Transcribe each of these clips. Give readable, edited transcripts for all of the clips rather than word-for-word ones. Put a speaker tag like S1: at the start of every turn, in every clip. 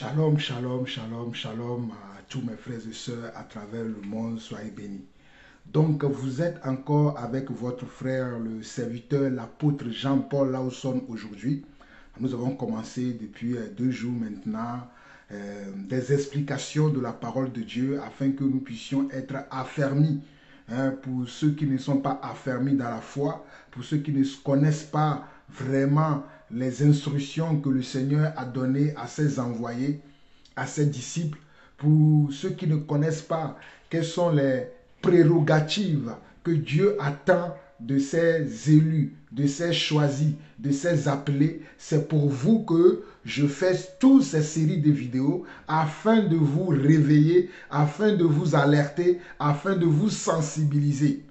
S1: Shalom, shalom, shalom, shalom à tous mes frères et sœurs à travers le monde, soyez bénis. Donc, vous êtes encore avec votre frère, le serviteur, l'apôtre Jean-Paul Laosson aujourd'hui. Nous avons commencé depuis 2 jours maintenant des explications de la parole de Dieu afin que nous puissions être affermis. Pour ceux qui ne sont pas affermis dans la foi, pour ceux qui ne connaissent pas vraiment les instructions que le Seigneur a données à ses envoyés, à ses disciples, pour ceux qui ne connaissent pas quelles sont les prérogatives que Dieu attend de ses élus, de ses choisis, de ses appelés. C'est pour vous que je fais toutes ces séries de vidéos afin de vous réveiller, afin de vous alerter, afin de vous sensibiliser.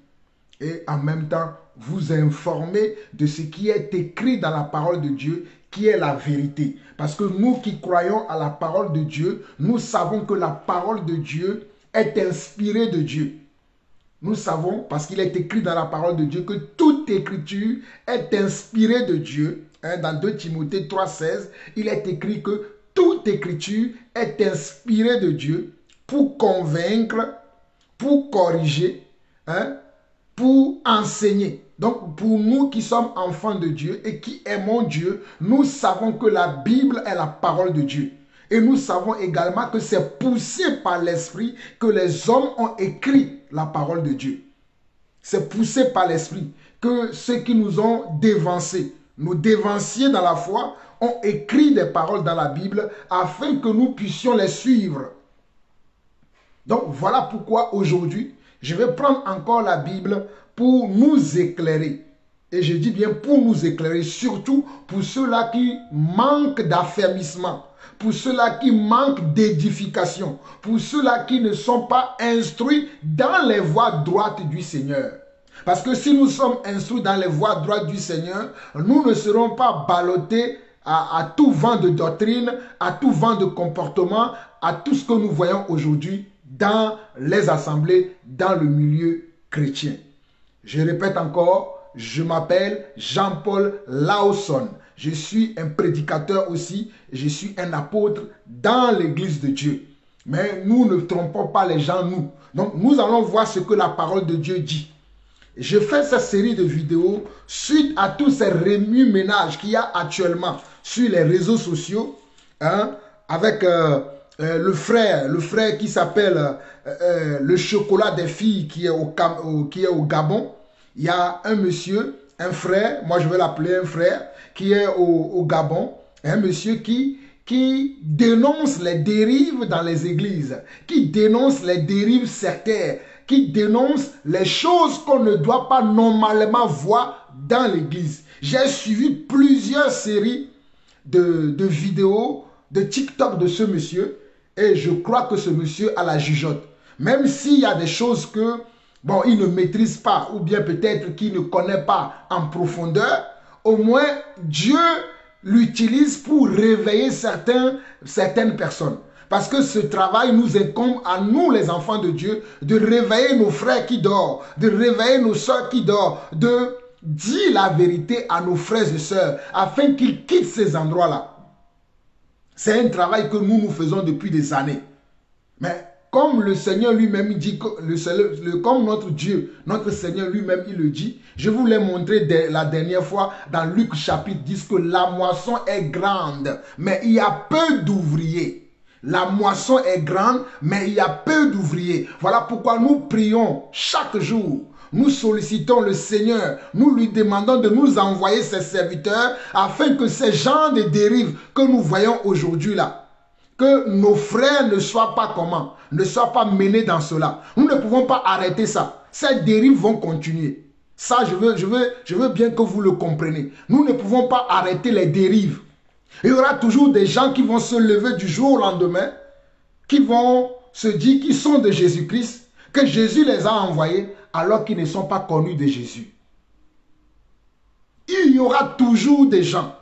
S1: Et en même temps, vous informer de ce qui est écrit dans la parole de Dieu, qui est la vérité. Parce que nous qui croyons à la parole de Dieu, nous savons que la parole de Dieu est inspirée de Dieu. Nous savons, parce qu'il est écrit dans la parole de Dieu, que toute écriture est inspirée de Dieu. Dans 2 Timothée 3,16, il est écrit que toute écriture est inspirée de Dieu pour convaincre, pour corriger, pour enseigner. Donc, pour nous qui sommes enfants de Dieu et qui aimons Dieu, nous savons que la Bible est la parole de Dieu. Et nous savons également que c'est poussé par l'Esprit que les hommes ont écrit la parole de Dieu. C'est poussé par l'Esprit que ceux qui nous ont dévancés, nos dévanciers dans la foi, ont écrit des paroles dans la Bible afin que nous puissions les suivre. Donc, voilà pourquoi aujourd'hui, je vais prendre encore la Bible pour nous éclairer. Et je dis bien pour nous éclairer, surtout pour ceux-là qui manquent d'affermissement, pour ceux-là qui manquent d'édification, pour ceux-là qui ne sont pas instruits dans les voies droites du Seigneur. Parce que si nous sommes instruits dans les voies droites du Seigneur, nous ne serons pas ballottés à tout vent de doctrine, à tout vent de comportement, à tout ce que nous voyons aujourd'hui dans les assemblées, dans le milieu chrétien. Je répète encore, je m'appelle Jean-Paul Laosson. Je suis un prédicateur aussi, je suis un apôtre dans l'église de Dieu. Mais nous ne trompons pas les gens, nous. Donc nous allons voir ce que la parole de Dieu dit. Je fais cette série de vidéos suite à tous ces remue-ménages qu'il y a actuellement sur les réseaux sociaux, avec le frère qui s'appelle le chocolat des filles qui est au Gabon. Il y a un monsieur, un frère, moi je vais l'appeler un frère, qui est au Gabon, un monsieur qui dénonce les dérives dans les églises, qui dénonce les dérives sectaires, qui dénonce les choses qu'on ne doit pas normalement voir dans l'église. J'ai suivi plusieurs séries de vidéos, de TikTok de ce monsieur, et je crois que ce monsieur a la jugeote. Même s'il y a des choses que, bon, il ne maîtrise pas, ou bien peut-être qu'il ne connaît pas en profondeur, au moins Dieu l'utilise pour réveiller certaines personnes. Parce que ce travail nous incombe à nous, les enfants de Dieu, de réveiller nos frères qui dorment, de réveiller nos soeurs qui dorment, de dire la vérité à nos frères et sœurs, afin qu'ils quittent ces endroits-là. C'est un travail que nous faisons depuis des années. Mais comme le Seigneur lui-même dit, comme notre Dieu, notre Seigneur lui-même, il le dit, je vous l'ai montré la dernière fois dans Luc chapitre 10 que la moisson est grande, mais il y a peu d'ouvriers. La moisson est grande, mais il y a peu d'ouvriers. Voilà pourquoi nous prions chaque jour. Nous sollicitons le Seigneur, nous lui demandons de nous envoyer ses serviteurs afin que ces gens de dérives que nous voyons aujourd'hui là, que nos frères ne soient pas comment, ne soient pas menés dans cela. Nous ne pouvons pas arrêter ça. Ces dérives vont continuer. Ça, je veux bien que vous le compreniez. Nous ne pouvons pas arrêter les dérives. Il y aura toujours des gens qui vont se lever du jour au lendemain, qui vont se dire qu'ils sont de Jésus-Christ, que Jésus les a envoyés, alors qu'ils ne sont pas connus de Jésus. Il y aura toujours des gens,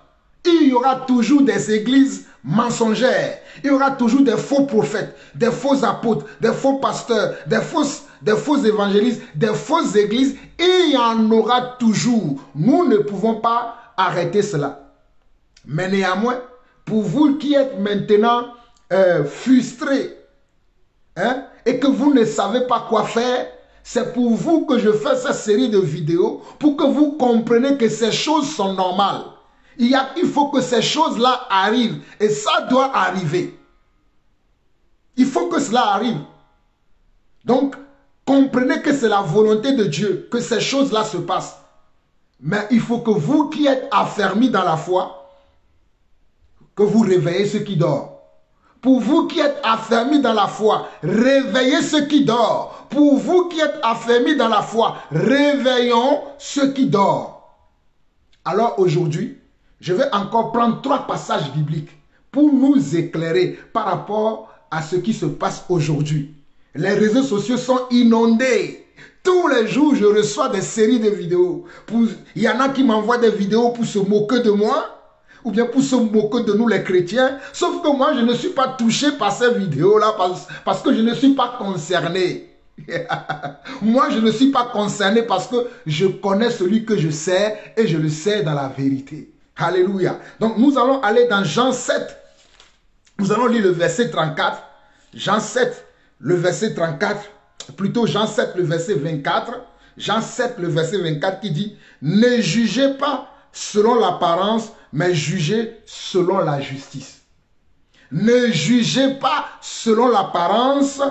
S1: il y aura toujours des églises mensongères, il y aura toujours des faux prophètes, des faux apôtres, des faux pasteurs, des faux évangélistes, des fausses églises, et il y en aura toujours. Nous ne pouvons pas arrêter cela. Mais néanmoins, pour vous qui êtes maintenant frustré, hein, et que vous ne savez pas quoi faire, c'est pour vous que je fais cette série de vidéos, pour que vous compreniez que ces choses sont normales. Il faut que ces choses-là arrivent, et ça doit arriver. Il faut que cela arrive. Donc, comprenez que c'est la volonté de Dieu que ces choses-là se passent. Mais il faut que vous qui êtes affermis dans la foi, que vous réveillez ceux qui dorment. Pour vous qui êtes affermis dans la foi, réveillez ceux qui dorment. Pour vous qui êtes affermis dans la foi, réveillons ceux qui dorment. Alors aujourd'hui, je vais encore prendre 3 passages bibliques pour nous éclairer par rapport à ce qui se passe aujourd'hui. Les réseaux sociaux sont inondés. Tous les jours, je reçois des séries de vidéos. Il y en a qui m'envoient des vidéos pour se moquer de moi, ou bien pour se moquer de nous les chrétiens. Sauf que moi, je ne suis pas touché par ces vidéos-là parce que je ne suis pas concerné. Moi, je ne suis pas concerné parce que je connais celui que je sers et je le sers dans la vérité. Alléluia. Donc, nous allons aller dans Jean 7. Nous allons lire le verset 34. Jean 7, le verset 34. Plutôt Jean 7, le verset 24. Jean 7, le verset 24 qui dit « Ne jugez pas selon l'apparence, mais jugez selon la justice. » Ne jugez pas selon l'apparence,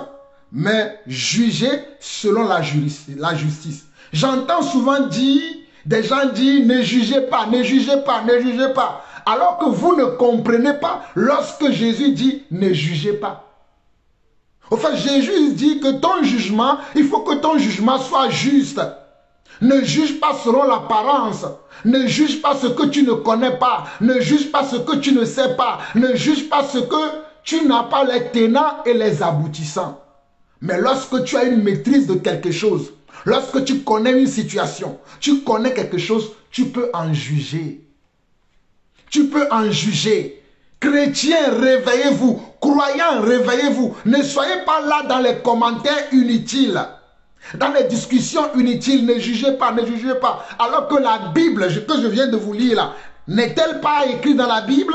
S1: mais jugez selon la justice. J'entends souvent dire, des gens disent « Ne jugez pas, ne jugez pas, ne jugez pas ». Alors que vous ne comprenez pas lorsque Jésus dit « Ne jugez pas ». Enfin, Jésus dit que ton jugement, il faut que ton jugement soit juste. Ne juge pas selon l'apparence. Ne juge pas ce que tu ne connais pas. Ne juge pas ce que tu ne sais pas. Ne juge pas ce que tu n'as pas les tenants et les aboutissants. Mais lorsque tu as une maîtrise de quelque chose, lorsque tu connais une situation, tu connais quelque chose, tu peux en juger. Tu peux en juger. Chrétiens, réveillez-vous. Croyants, réveillez-vous. Ne soyez pas là dans les commentaires inutiles. Dans les discussions inutiles, ne jugez pas, ne jugez pas. Alors que la Bible que je viens de vous lire là, n'est-elle pas écrite dans la Bible?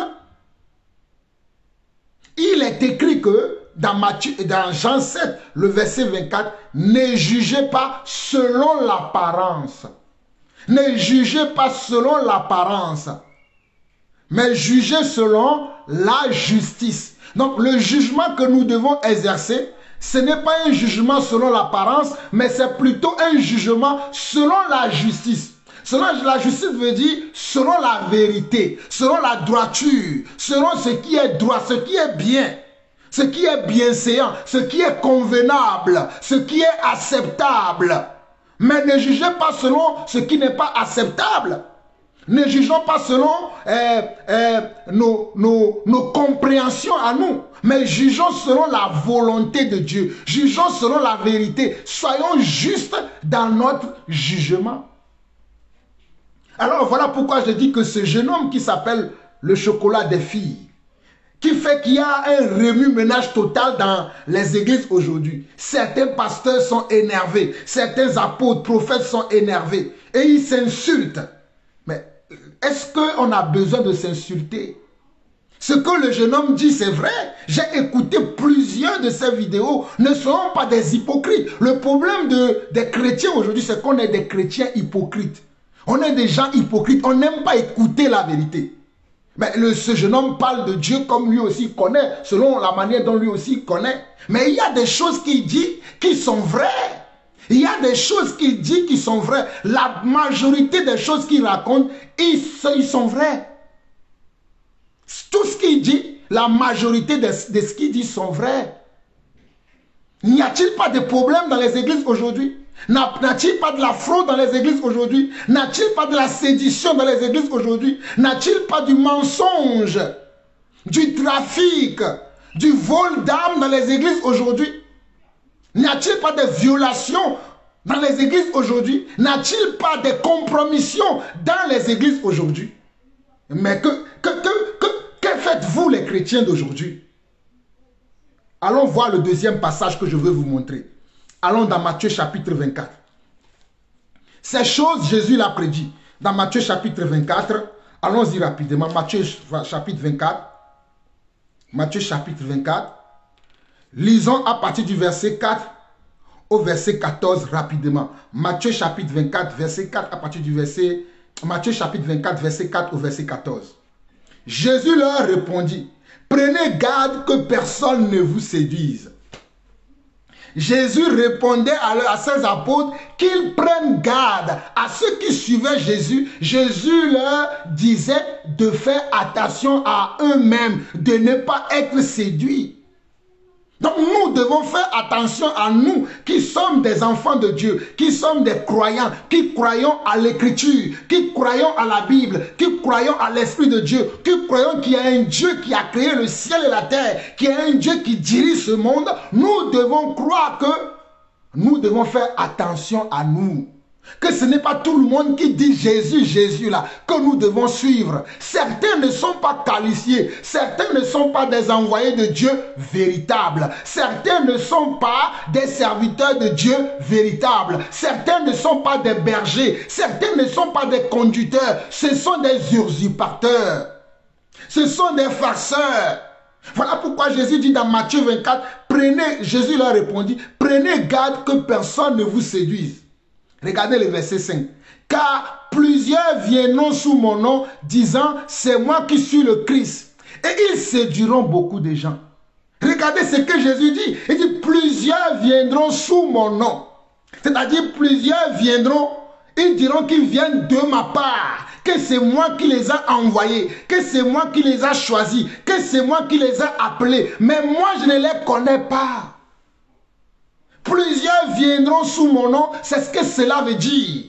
S1: Il est écrit que dans Jean 7, le verset 24, ne jugez pas selon l'apparence. Ne jugez pas selon l'apparence, mais jugez selon la justice. Donc le jugement que nous devons exercer, ce n'est pas un jugement selon l'apparence, mais c'est plutôt un jugement selon la justice. Selon la justice veut dire selon la vérité, selon la droiture, selon ce qui est droit, ce qui est bien, ce qui est bienséant, ce qui est convenable, ce qui est acceptable. Mais ne jugez pas selon ce qui n'est pas acceptable. Ne jugeons pas selon nos compréhensions à nous, mais jugeons selon la volonté de Dieu. Jugeons selon la vérité. Soyons justes dans notre jugement. Alors voilà pourquoi je dis que ce jeune homme qui s'appelle le chocolat des filles, qui fait qu'il y a un remue-ménage total dans les églises aujourd'hui. Certains pasteurs sont énervés, certains apôtres, prophètes sont énervés et ils s'insultent. Mais est-ce qu'on a besoin de s'insulter? Ce que le jeune homme dit, c'est vrai. J'ai écouté plusieurs de ces vidéos. Ne soyons pas des hypocrites. Le problème des chrétiens aujourd'hui, c'est qu'on est des chrétiens hypocrites. On est des gens hypocrites. On n'aime pas écouter la vérité. Mais ce jeune homme parle de Dieu comme lui aussi connaît, selon la manière dont lui aussi connaît. Mais il y a des choses qu'il dit qui sont vraies. Il y a des choses qu'il dit qui sont vraies. La majorité des choses qu'il raconte, ils sont vraies. Tout ce qu'il dit, la majorité de ce qu'il dit sont vrais. N'y a-t-il pas de problème dans les églises aujourd'hui? N'a-t-il pas de la fraude dans les églises aujourd'hui? N'a-t-il pas de la sédition dans les églises aujourd'hui? N'a-t-il pas du mensonge, du trafic, du vol d'armes dans les églises aujourd'hui? N'a-t-il pas de violations dans les églises aujourd'hui? N'a-t-il pas de compromissions dans les églises aujourd'hui? Mais que faites-vous les chrétiens d'aujourd'hui? Allons voir le deuxième passage que je veux vous montrer. Allons dans Matthieu chapitre 24. Ces choses, Jésus l'a prédit. Dans Matthieu chapitre 24, allons-y rapidement. Matthieu chapitre 24. Matthieu chapitre 24. Lisons à partir du verset 4 au verset 14 rapidement. Matthieu chapitre 24, verset 4 à partir du verset... Matthieu chapitre 24, verset 4 au verset 14. Jésus leur répondit, prenez garde que personne ne vous séduise. Jésus répondait à ses apôtres qu'ils prennent garde à ceux qui suivaient Jésus. Jésus leur disait de faire attention à eux-mêmes, de ne pas être séduits. Donc nous devons faire attention à nous qui sommes des enfants de Dieu, qui sommes des croyants, qui croyons à l'écriture, qui croyons à la Bible, qui croyons à l'Esprit de Dieu, qui croyons qu'il y a un Dieu qui a créé le ciel et la terre, qu'il y a un Dieu qui dirige ce monde. Nous devons croire que nous devons faire attention à nous. Que ce n'est pas tout le monde qui dit Jésus, Jésus là, que nous devons suivre. Certains ne sont pas qualifiés. Certains ne sont pas des envoyés de Dieu véritables. Certains ne sont pas des serviteurs de Dieu véritables. Certains ne sont pas des bergers. Certains ne sont pas des conducteurs. Ce sont des usurpateurs. Ce sont des farceurs. Voilà pourquoi Jésus dit dans Matthieu 24, Jésus leur répondit, prenez garde que personne ne vous séduise. Regardez le verset 5. Car plusieurs viendront sous mon nom, disant, c'est moi qui suis le Christ. Et ils séduiront beaucoup de gens. Regardez ce que Jésus dit. Il dit, plusieurs viendront sous mon nom. C'est-à-dire, plusieurs viendront, ils diront qu'ils viennent de ma part. Que c'est moi qui les a envoyés. Que c'est moi qui les a choisis. Que c'est moi qui les a appelés. Mais moi, je ne les connais pas. Plusieurs viendront sous mon nom, c'est ce que cela veut dire.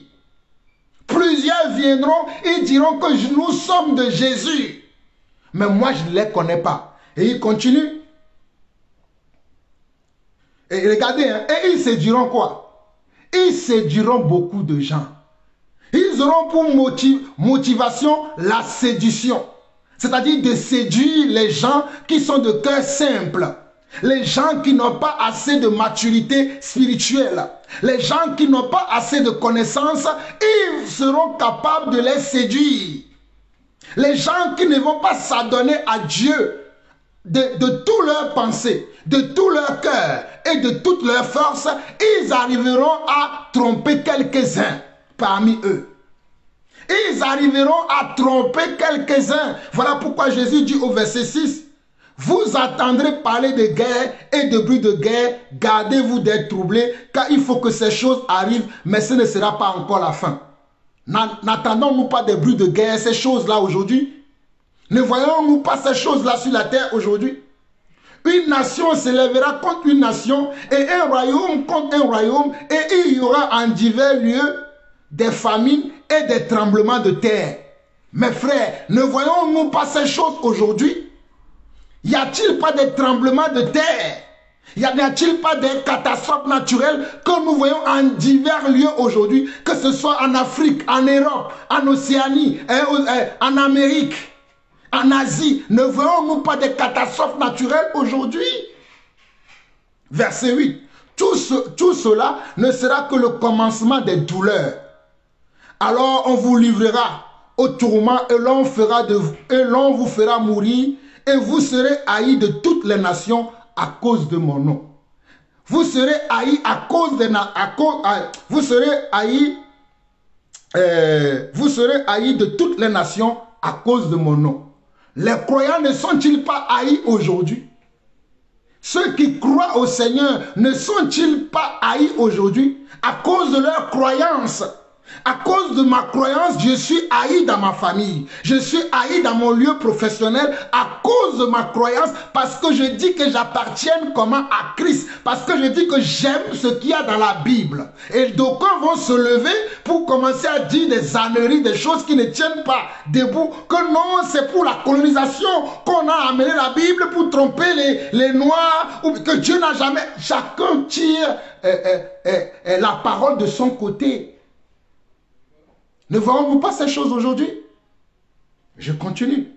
S1: Plusieurs viendront et diront que nous sommes de Jésus. Mais moi, je ne les connais pas. Et il continue. Et regardez, hein, et ils séduiront quoi? Ils séduiront beaucoup de gens. Ils auront pour motivation la séduction. C'est-à-dire de séduire les gens qui sont de cœur simple. Les gens qui n'ont pas assez de maturité spirituelle, les gens qui n'ont pas assez de connaissances, ils seront capables de les séduire. Les gens qui ne vont pas s'adonner à Dieu de tout leur pensée, de tout leur cœur et de toute leur force, ils arriveront à tromper quelques-uns parmi eux. Ils arriveront à tromper quelques-uns. Voilà pourquoi Jésus dit au verset 6, vous entendrez parler de guerre et de bruit de guerre, gardez-vous d'être troublés, car il faut que ces choses arrivent, mais ce ne sera pas encore la fin. N'attendons-nous pas des bruits de guerre, ces choses-là aujourd'hui? Ne voyons-nous pas ces choses-là sur la terre aujourd'hui? Une nation s'élèvera contre une nation et un royaume contre un royaume, et il y aura en divers lieux des famines et des tremblements de terre. Mes frères, ne voyons-nous pas ces choses aujourd'hui? Y a-t-il pas des tremblements de terre? Y a-t-il pas des catastrophes naturelles que nous voyons en divers lieux aujourd'hui, que ce soit en Afrique, en Europe, en Océanie, en Amérique, en Asie? Ne voyons-nous pas des catastrophes naturelles aujourd'hui? Verset 8. Tout cela ne sera que le commencement des douleurs. Alors on vous livrera au tourment et l'on vous fera mourir. Et vous serez haïs de toutes les nations à cause de mon nom. Vous serez haïs à cause de vous serez haïs de toutes les nations à cause de mon nom. Les croyants ne sont-ils pas haïs aujourd'hui? Ceux qui croient au Seigneur ne sont-ils pas haïs aujourd'hui à cause de leur croyance? À cause de ma croyance, je suis haï dans ma famille. Je suis haï dans mon lieu professionnel à cause de ma croyance, parce que je dis que j'appartiens comment à Christ. Parce que je dis que j'aime ce qu'il y a dans la Bible. Et d'aucuns vont se lever pour commencer à dire des âneries, des choses qui ne tiennent pas debout. Que non, c'est pour la colonisation qu'on a amené la Bible pour tromper les Noirs. Ou que Dieu n'a jamais... Chacun tire la parole de son côté. Ne voyons-nous pas ces choses aujourd'hui? Je continue.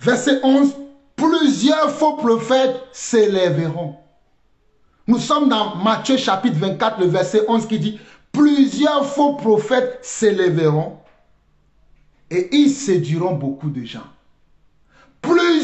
S1: Verset 11. Plusieurs faux prophètes s'élèveront. Nous sommes dans Matthieu chapitre 24, le verset 11 qui dit, plusieurs faux prophètes s'élèveront et ils séduiront beaucoup de gens.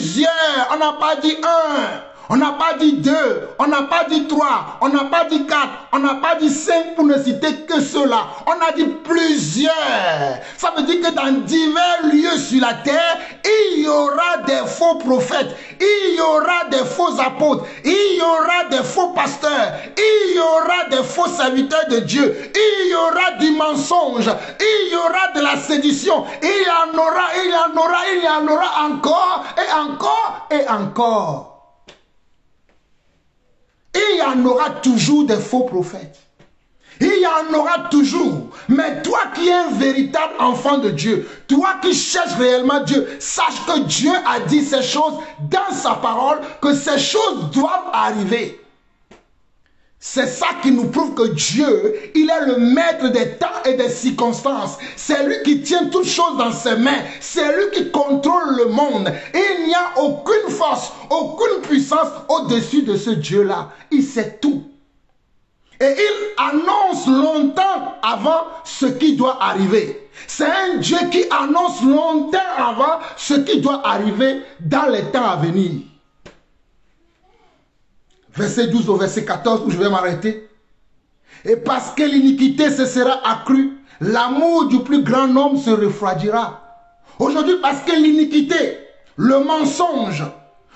S1: plusieurs. On n'a pas dit un. On n'a pas dit 2, on n'a pas dit 3, on n'a pas dit 4, on n'a pas dit 5 pour ne citer que ceux-là. On a dit plusieurs. Ça veut dire que dans divers lieux sur la terre, il y aura des faux prophètes, il y aura des faux apôtres, il y aura des faux pasteurs, il y aura des faux serviteurs de Dieu, il y aura du mensonge, il y aura de la sédition, il y en aura encore et encore et encore. Il y en aura toujours des faux prophètes. Il y en aura toujours. Mais toi qui es un véritable enfant de Dieu, toi qui cherches réellement Dieu, sache que Dieu a dit ces choses dans sa parole, que ces choses doivent arriver. C'est ça qui nous prouve que Dieu, il est le maître des temps et des circonstances. C'est lui qui tient toutes choses dans ses mains. C'est lui qui contrôle le monde. Il n'y a aucune force, aucune puissance au-dessus de ce Dieu-là. Il sait tout. Et il annonce longtemps avant ce qui doit arriver. C'est un Dieu qui annonce longtemps avant ce qui doit arriver dans les temps à venir. Verset 12 au verset 14, où je vais m'arrêter. Et parce que l'iniquité se sera accrue, l'amour du plus grand nombre se refroidira. Aujourd'hui, parce que l'iniquité, le mensonge,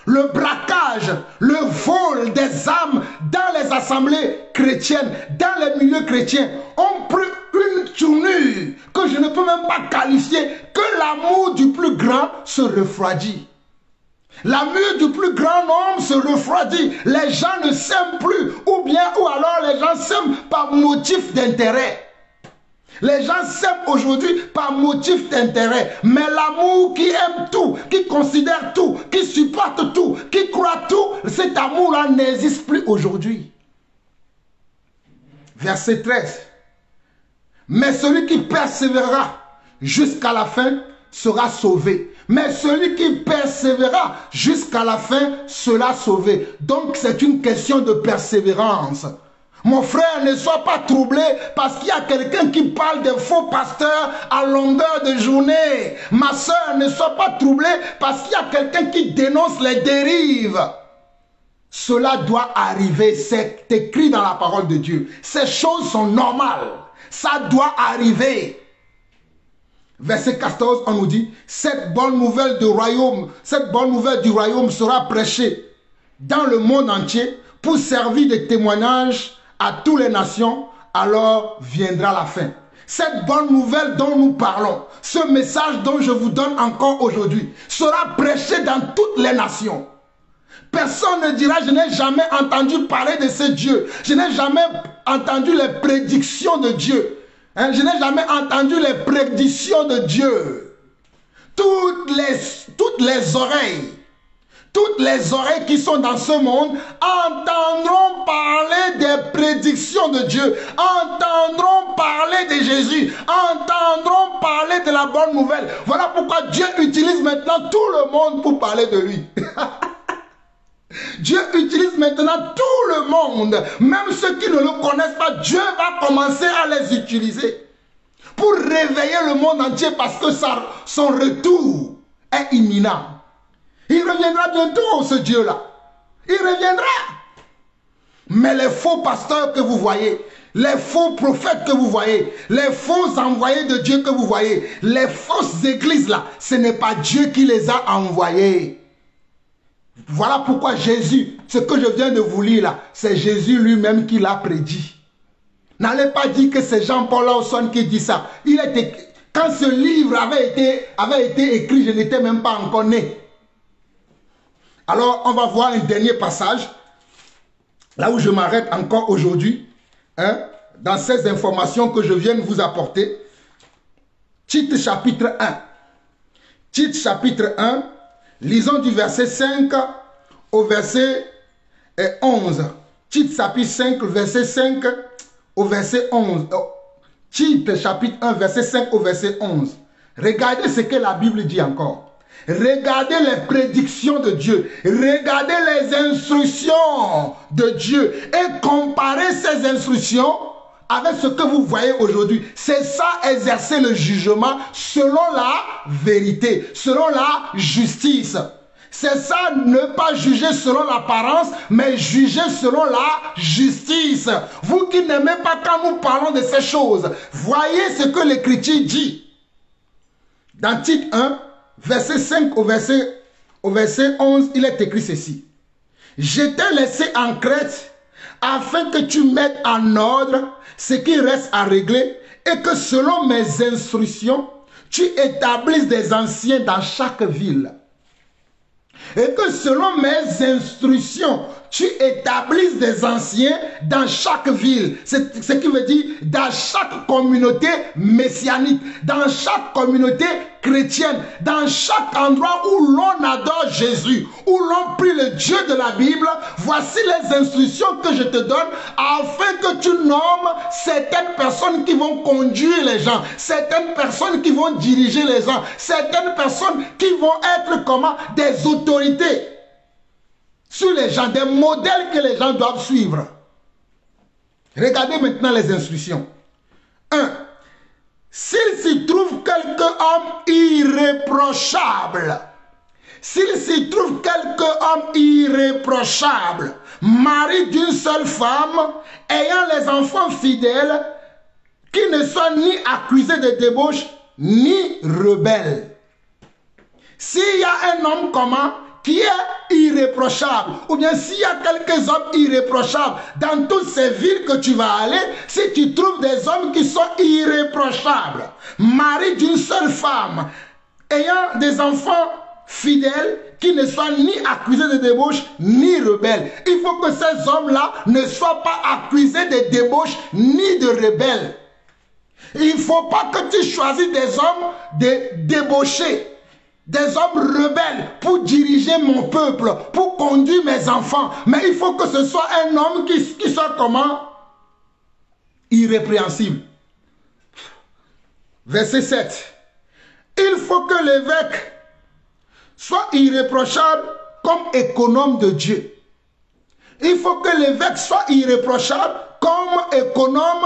S1: le braquage, le vol des âmes dans les assemblées chrétiennes, dans les milieux chrétiens, ont pris une tournure que je ne peux même pas qualifier, que l'amour du plus grand se refroidit. L'amour du plus grand nombre se refroidit. Les gens ne s'aiment plus. Ou alors les gens s'aiment par motif d'intérêt. Les gens s'aiment aujourd'hui par motif d'intérêt. Mais l'amour qui aime tout, qui considère tout, qui supporte tout, qui croit tout, cet amour-là n'existe plus aujourd'hui. Verset 13. Mais celui qui persévérera jusqu'à la fin sera sauvé. Mais celui qui persévérera jusqu'à la fin sera sauvé. Donc c'est une question de persévérance. Mon frère, ne sois pas troublé parce qu'il y a quelqu'un qui parle de faux pasteurs à longueur de journée. Ma soeur, ne sois pas troublé parce qu'il y a quelqu'un qui dénonce les dérives. Cela doit arriver, c'est écrit dans la parole de Dieu. Ces choses sont normales. Ça doit arriver. Verset 14, on nous dit, cette bonne nouvelle du royaume sera prêchée dans le monde entier pour servir de témoignage à toutes les nations, alors viendra la fin. Cette bonne nouvelle dont nous parlons, ce message dont je vous donne encore aujourd'hui, sera prêché dans toutes les nations. Personne ne dira, je n'ai jamais entendu parler de ce Dieu. Je n'ai jamais entendu les prédictions de Dieu. Je n'ai jamais entendu les prédictions de Dieu. Toutes les oreilles qui sont dans ce monde entendront parler des prédictions de Dieu, entendront parler de Jésus, entendront parler de la bonne nouvelle. Voilà pourquoi Dieu utilise maintenant tout le monde pour parler de lui. Dieu utilise maintenant tout le monde, même ceux qui ne le connaissent pas. Dieu va commencer à les utiliser pour réveiller le monde entier parce que son retour est imminent. Il reviendra bientôt, ce Dieu-là. Il reviendra. Mais les faux pasteurs que vous voyez, les faux prophètes que vous voyez, les faux envoyés de Dieu que vous voyez, les fausses églises là, ce n'est pas Dieu qui les a envoyés. Voilà pourquoi Jésus, ce que je viens de vous lire là, c'est Jésus lui-même qui l'a prédit. N'allez pas dire que c'est Jean-Paul Lawson qui dit ça. Quand ce livre avait été écrit, je n'étais même pas encore né. Alors, on va voir un dernier passage, là où je m'arrête encore aujourd'hui, dans ces informations que je viens de vous apporter. Tite chapitre 1. Tite chapitre 1. Lisons du verset 5 au verset 11. Tite chapitre 5, verset 5 au verset 11. Tite chapitre 1, verset 5 au verset 11. Regardez ce que la Bible dit encore. Regardez les prédictions de Dieu. Regardez les instructions de Dieu. Et comparez ces instructions avec ce que vous voyez aujourd'hui. C'est ça, exercer le jugement selon la vérité, selon la justice. C'est ça, ne pas juger selon l'apparence, mais juger selon la justice. Vous qui n'aimez pas quand nous parlons de ces choses, voyez ce que l'Écriture dit. Dans Tite 1, verset 5 au verset 11, il est écrit ceci. Je t'ai laissé en Crète afin que tu mettes en ordre ce qui reste à régler et que selon mes instructions, tu établisses des anciens dans chaque ville. Et que selon mes instructions, tu établisses des anciens dans chaque ville. C'est ce qui veut dire dans chaque communauté messianique, dans chaque communauté chrétienne, dans chaque endroit où l'on adore Jésus, où l'on prie le Dieu de la Bible. Voici les instructions que je te donne afin que tu nommes certaines personnes qui vont conduire les gens, certaines personnes qui vont diriger les gens, certaines personnes qui vont être comment des autorités sur les gens, des modèles que les gens doivent suivre. Regardez maintenant les instructions. 1. S'il s'y trouve quelque homme irréprochable, s'il s'y trouve quelque homme irréprochable, mari d'une seule femme, ayant les enfants fidèles, qui ne soit ni accusé de débauche, ni rebelle. S'il y a un homme comment qui est irréprochable, ou bien s'il y a quelques hommes irréprochables dans toutes ces villes que tu vas aller, si tu trouves des hommes qui sont irréprochables, mari d'une seule femme, ayant des enfants fidèles, qui ne soient ni accusés de débauche, ni rebelles. Il faut que ces hommes-là ne soient pas accusés de débauche, ni de rebelles. Il ne faut pas que tu choisisses des hommes de débauchés, des hommes rebelles pour diriger mon peuple, pour conduire mes enfants. Mais il faut que ce soit un homme qui soit comment? Irrépréhensible. Verset 7. Il faut que l'évêque soit irréprochable comme économe de Dieu. Il faut que l'évêque soit irréprochable comme économe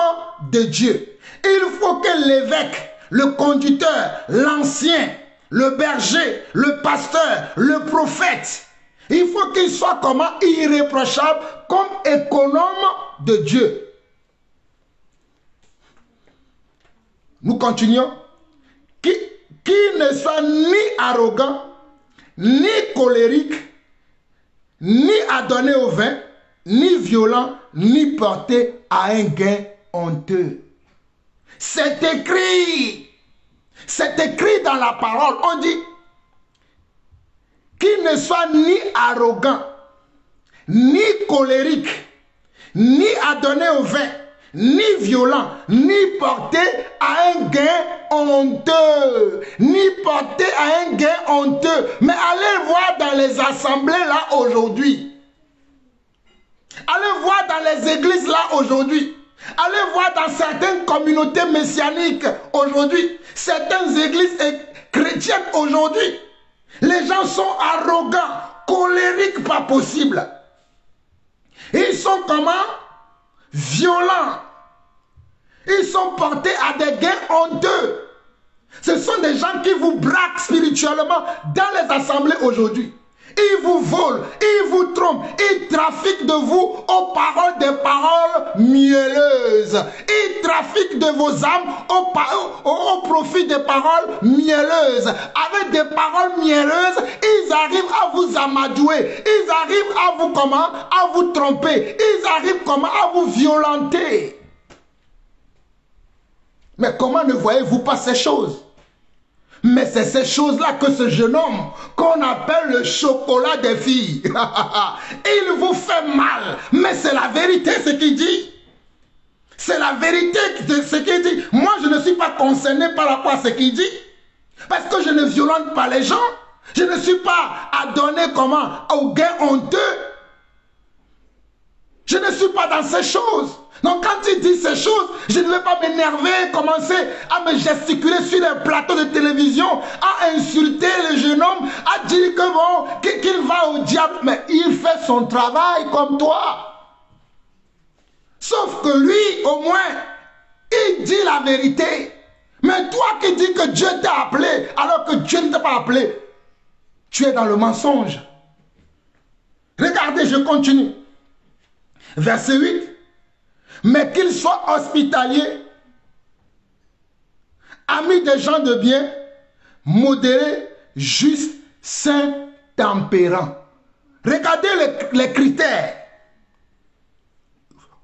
S1: de Dieu. Il faut que l'évêque, le conducteur, l'ancien, le berger, le pasteur, le prophète, il faut qu'il soit comment? Irréprochable comme économe de Dieu. Nous continuons. Qui ne soit ni arrogant, ni colérique, ni adonné au vin, ni violent, ni porté à un gain honteux. C'est écrit. C'est écrit dans la parole. On dit qu'il ne soit ni arrogant, ni colérique, ni adonné au vin, ni violent, ni porté à un gain honteux. Ni porté à un gain honteux. Mais allez voir dans les assemblées là aujourd'hui. Allez voir dans les églises là aujourd'hui. Allez voir dans certaines communautés messianiques aujourd'hui, certaines églises chrétiennes aujourd'hui. Les gens sont arrogants, colériques pas possible. Ils sont comment? Violents. Ils sont portés à des gains honteux. Ce sont des gens qui vous braquent spirituellement dans les assemblées aujourd'hui. Ils vous volent, ils vous trompent, ils trafiquent de vous aux paroles des paroles mielleuses. Ils trafiquent de vos âmes au profit des paroles mielleuses. Avec des paroles mielleuses, ils arrivent à vous amadouer. Ils arrivent à vous comment? À vous tromper. Ils arrivent comment? À vous violenter. Mais comment ne voyez-vous pas ces choses? Mais c'est ces choses-là que ce jeune homme, qu'on appelle le chocolat des filles, il vous fait mal. Mais c'est la vérité ce qu'il dit. C'est la vérité de ce qu'il dit. Moi, je ne suis pas concerné par rapport à ce qu'il dit. Parce que je ne violente pas les gens. Je ne suis pas adonné comment? Au gain honteux. Je ne suis pas dans ces choses. Donc quand il dit ces choses, je ne vais pas m'énerver, commencer à me gesticuler sur les plateaux de télévision, à insulter le jeune homme, à dire que bon, qu'il va au diable. Mais il fait son travail comme toi. Sauf que lui, au moins, il dit la vérité. Mais toi qui dis que Dieu t'a appelé, alors que Dieu ne t'a pas appelé, tu es dans le mensonge. Regardez, je continue. Verset 8. Mais qu'il soit hospitalier, ami des gens de bien, modéré, juste, saint, tempérant. Regardez les critères.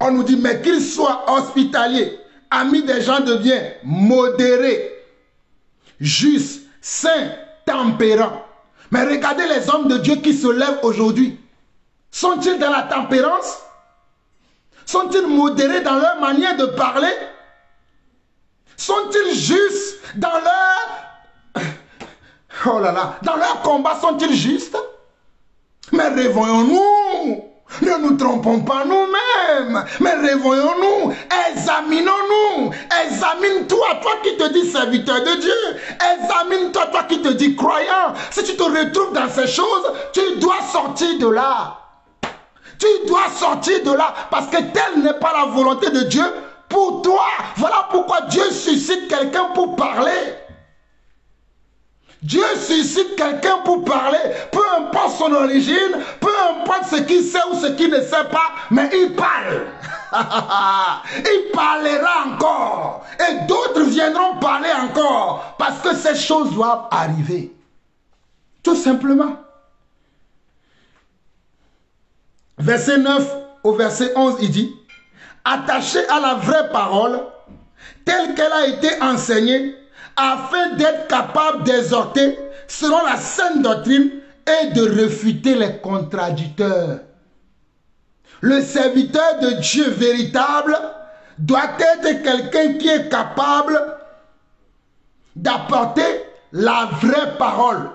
S1: On nous dit, mais qu'il soit hospitalier, ami des gens de bien, modéré, juste, saint, tempérant. Mais regardez les hommes de Dieu qui se lèvent aujourd'hui. Sont-ils dans la tempérance? Sont-ils modérés dans leur manière de parler? Sont-ils justes dans leur... Oh là là, dans leur combat, sont-ils justes? Mais réveillons-nous. Ne nous trompons pas nous-mêmes. Mais réveillons-nous. Examinons-nous. Examine-toi, toi qui te dis serviteur de Dieu. Examine-toi, toi qui te dis croyant. Si tu te retrouves dans ces choses, tu dois sortir de là. Tu dois sortir de là parce que telle n'est pas la volonté de Dieu pour toi. Voilà pourquoi Dieu suscite quelqu'un pour parler. Dieu suscite quelqu'un pour parler, peu importe son origine, peu importe ce qu'il sait ou ce qu'il ne sait pas, mais il parle. Il parlera encore. Et d'autres viendront parler encore parce que ces choses doivent arriver. Tout simplement. Verset 9 au verset 11, il dit, attaché à la vraie parole, telle qu'elle a été enseignée, afin d'être capable d'exhorter selon la saine doctrine et de réfuter les contradicteurs. Le serviteur de Dieu véritable doit être quelqu'un qui est capable d'apporter la vraie parole,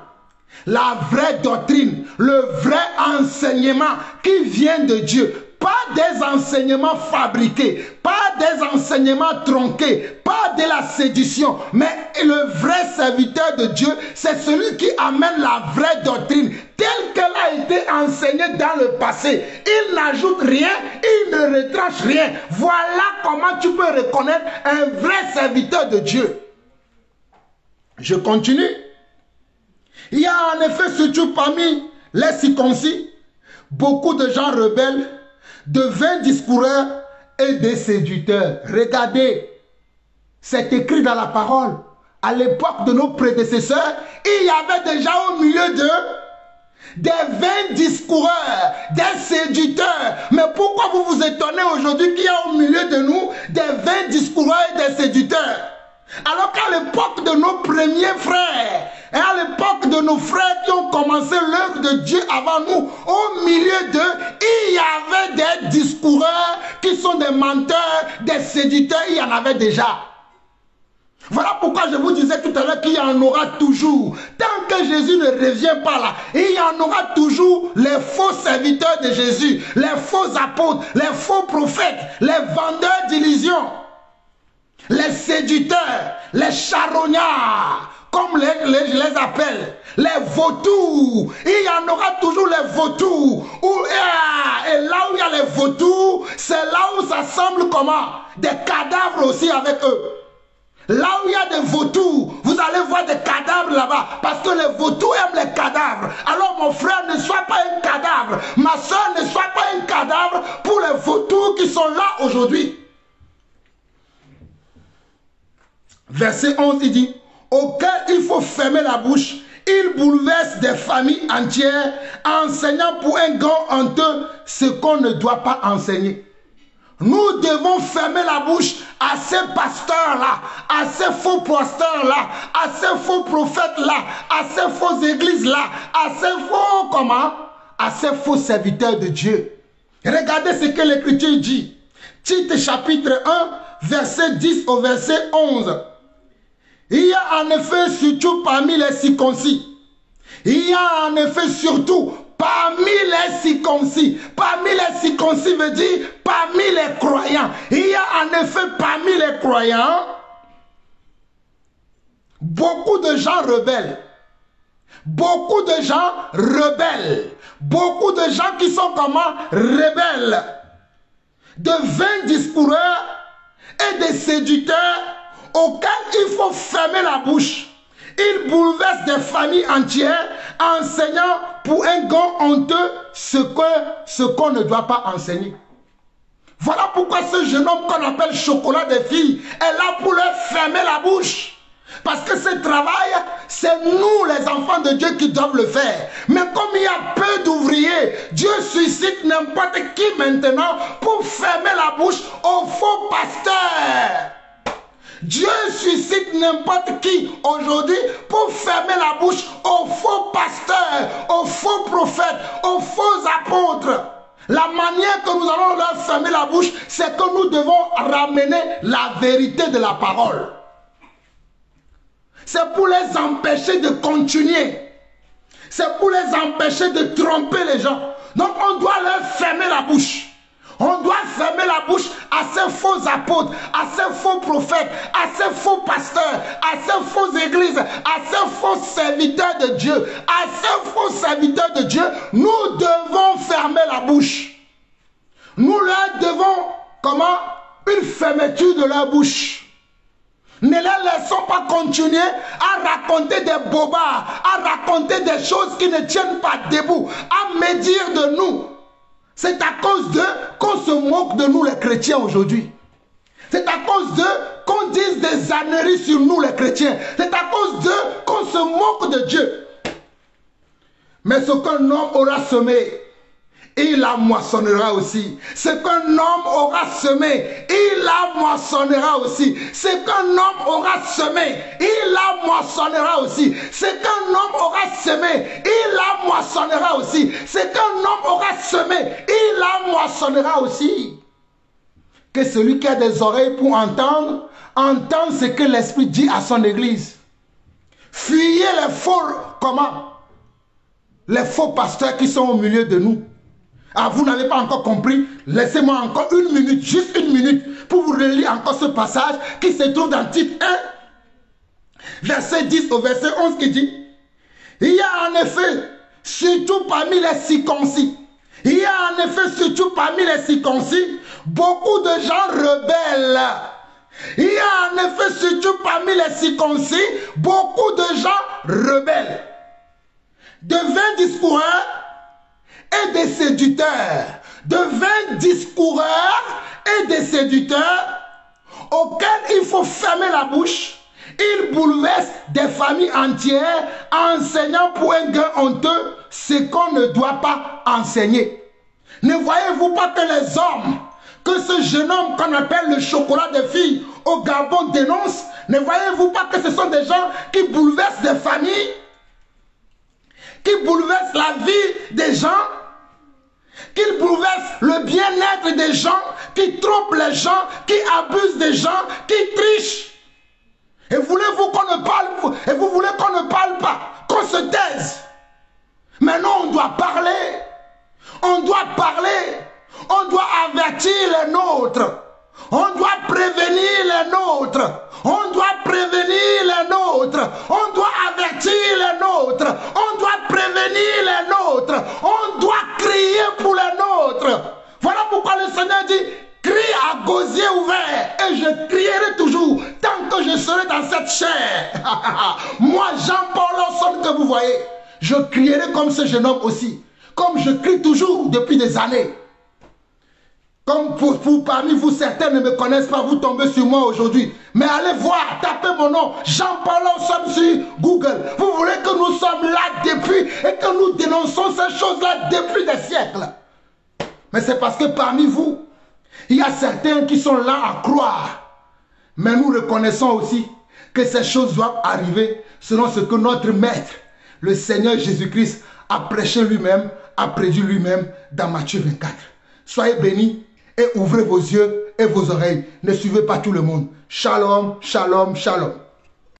S1: la vraie doctrine, le vrai enseignement qui vient de Dieu. Pas des enseignements fabriqués, pas des enseignements tronqués, pas de la séduction, mais le vrai serviteur de Dieu, c'est celui qui amène la vraie doctrine, telle qu'elle a été enseignée dans le passé. Il n'ajoute rien, il ne retranche rien. Voilà comment tu peux reconnaître un vrai serviteur de Dieu. Je continue. Il y a en effet surtout parmi les circoncis, beaucoup de gens rebelles, de vains discoureurs et des séducteurs. Regardez, c'est écrit dans la parole. À l'époque de nos prédécesseurs, il y avait déjà au milieu d'eux des vains discoureurs, des séducteurs. Mais pourquoi vous vous étonnez aujourd'hui qu'il y a au milieu de nous des vains discoureurs et des séducteurs? Alors qu'à l'époque de nos premiers frères, et à l'époque de nos frères qui ont commencé l'œuvre de Dieu avant nous, au milieu d'eux, il y avait des discoureurs qui sont des menteurs, des séducteurs, il y en avait déjà. Voilà pourquoi je vous disais tout à l'heure qu'il y en aura toujours. Tant que Jésus ne revient pas là, il y en aura toujours les faux serviteurs de Jésus, les faux apôtres, les faux prophètes, les vendeurs d'illusions, les séducteurs, les charognards, comme je les appelle, les vautours. Il y en aura toujours les vautours. Et là où il y a les vautours, c'est là où ça semble comment? Des cadavres aussi avec eux. Là où il y a des vautours, vous allez voir des cadavres là-bas. Parce que les vautours aiment les cadavres. Alors mon frère, ne sois pas un cadavre. Ma soeur, ne sois pas un cadavre pour les vautours qui sont là aujourd'hui. Verset 11, il dit, auquel il faut fermer la bouche, il bouleverse des familles entières, enseignant pour un grand honteux ce qu'on ne doit pas enseigner. Nous devons fermer la bouche à ces pasteurs-là, à ces faux pasteurs-là, à ces faux prophètes-là, à ces fausses églises-là, à ces faux comment? À ces faux serviteurs de Dieu. Regardez ce que l'Écriture dit. Tite chapitre 1, verset 10 au verset 11. Il y a en effet surtout parmi les circoncis. Il y a en effet surtout parmi les circoncis. Parmi les circoncis veut dire parmi les croyants. Il y a en effet parmi les croyants beaucoup de gens rebelles. Beaucoup de gens rebelles. Beaucoup de gens qui sont comment? Rebelles. De vains discoureurs et des séducteurs auxquels il faut fermer la bouche. Ils bouleversent des familles entières, enseignant pour un gant honteux ce qu'on ne doit pas enseigner. Voilà pourquoi ce jeune homme qu'on appelle chocolat des filles est là pour leur fermer la bouche. Parce que ce travail, c'est nous les enfants de Dieu qui doivent le faire. Mais comme il y a peu d'ouvriers, Dieu suscite n'importe qui maintenant pour fermer la bouche aux faux pasteurs. Dieu suscite n'importe qui aujourd'hui pour fermer la bouche aux faux pasteurs, aux faux prophètes, aux faux apôtres. La manière que nous allons leur fermer la bouche, c'est que nous devons ramener la vérité de la parole. C'est pour les empêcher de continuer. C'est pour les empêcher de tromper les gens. Donc on doit leur fermer la bouche. On doit fermer la bouche à ces faux apôtres, à ces faux prophètes, à ces faux pasteurs, à ces fausses églises, à ces faux serviteurs de Dieu. À ces faux serviteurs de Dieu, nous devons fermer la bouche. Nous leur devons, comment? Une fermeture de leur bouche. Ne les laissons pas continuer à raconter des bobards, à raconter des choses qui ne tiennent pas debout, à médire de nous. C'est à cause d'eux qu'on se moque de nous les chrétiens aujourd'hui. C'est à cause d'eux qu'on dise des âneries sur nous les chrétiens. C'est à cause d'eux qu'on se moque de Dieu. Mais ce qu'un homme aura semé, il la moissonnera aussi. Ce qu'un homme aura semé, il la moissonnera aussi. Ce qu'un homme aura semé, il la moissonnera aussi. Ce qu'un homme aura semé, il la moissonnera aussi. Ce qu'un homme aura semé, il la moissonnera aussi. Que celui qui a des oreilles pour entendre, entende ce que l'Esprit dit à son église. Fuyez les faux, comment? Les faux pasteurs qui sont au milieu de nous. Ah, vous n'avez pas encore compris? Laissez-moi encore une minute, juste une minute, pour vous relire encore ce passage qui se trouve dans Tite 1, verset 10 au verset 11 qui dit: il y a en effet, surtout parmi les circoncis, il y a en effet, surtout parmi les circoncis, beaucoup de gens rebelles. Il y a en effet, surtout parmi les circoncis, beaucoup de gens rebelles. De vains discoureurs et des séducteurs, de vains discoureurs et des séducteurs auxquels il faut fermer la bouche. Ils bouleversent des familles entières, enseignant pour un gain honteux ce qu'on ne doit pas enseigner. Ne voyez-vous pas que les hommes, que ce jeune homme qu'on appelle le chocolat des filles au Gabon dénonce, ne voyez-vous pas que ce sont des gens qui bouleversent des familles, qui bouleversent la vie des gens, qu'ils bouleversent le bien-être des gens, qui trompent les gens, qui abusent des gens, qui trichent. Et voulez-vous qu'on ne parle, et vous voulez qu'on ne parle pas, qu'on se taise? Maintenant, on doit parler. On doit parler. On doit avertir les nôtres. On doit prévenir les nôtres. On doit prévenir les nôtres. On doit avertir les nôtres. On doit prévenir les nôtres. On doit crier pour les nôtres. Voilà pourquoi le Seigneur dit: crie à gosier ouvert et je crierai toujours tant que je serai dans cette chair. Moi, Jean-Paul Lawson que vous voyez, je crierai comme ce jeune homme aussi. Comme je crie toujours depuis des années. Comme pour parmi vous, certains ne me connaissent pas, vous tombez sur moi aujourd'hui. Mais allez voir, tapez mon nom, Jean-Paul Lawson sur Google. Vous voulez que nous sommes là depuis et que nous dénonçons ces choses-là depuis des siècles. Mais c'est parce que parmi vous, il y a certains qui sont là à croire. Mais nous reconnaissons aussi que ces choses doivent arriver selon ce que notre Maître, le Seigneur Jésus-Christ, a prêché lui-même, a prédit lui-même dans Matthieu 24. Soyez bénis et ouvrez vos yeux et vos oreilles. Ne suivez pas tout le monde. Shalom, shalom, shalom.